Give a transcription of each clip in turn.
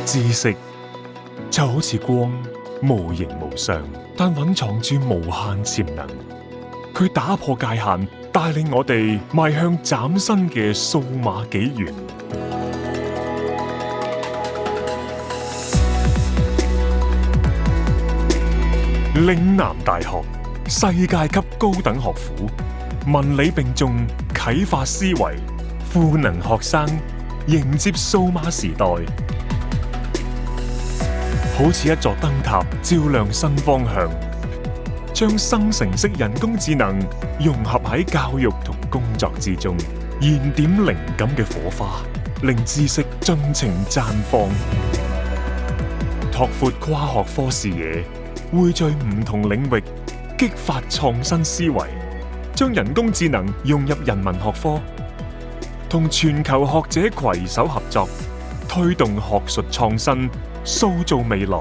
知識就好似光，無形無相，但蘊藏住無限潛能。佢打破界限，帶領我哋邁向嶄新嘅數碼紀元。嶺南大學世界級高等學府，文理並重，啟發思維，賦能學生迎接數碼時代。好似一座燈塔，照亮新方向，將生成式人工智能融合喺教育同工作之中，燃點靈感嘅火花，令知識盡情綻放，拓闊跨學科視野，匯聚唔同領域，激發創新思維，將人工智能融入人文學科，同全球學者攜手合作，推動學術創新，塑造未來。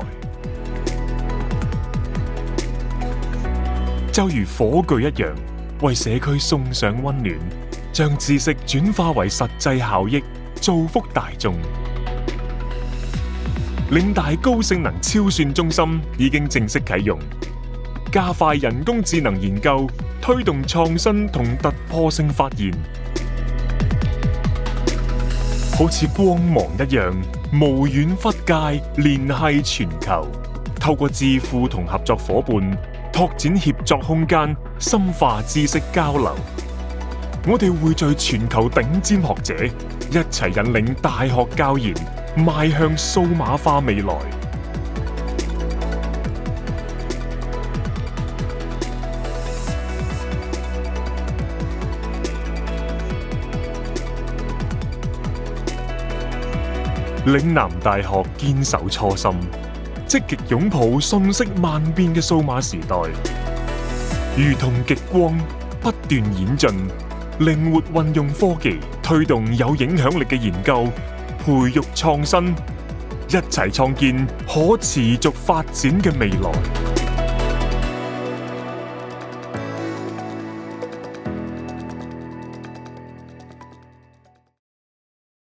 就如火炬一樣，為社區送上溫暖，將知識轉化為實際效益，造福大眾。嶺大高性能超算中心已經正式啟用，加快人工智能研究，推動創新同突破性發現，好似光芒一樣，無遠弗屆，聯繫全球。透過智庫同合作夥伴，拓展協作空間，深化知識交流。我哋匯聚全球頂尖學者，一齊引領大學教研邁向數碼化未來。嶺南大學堅守初心，積極擁抱瞬息萬變嘅數碼時代，如同極光不斷演進，靈活運用科技，推動有影響力嘅研究，培育創新，一齊創建可持續發展嘅未來。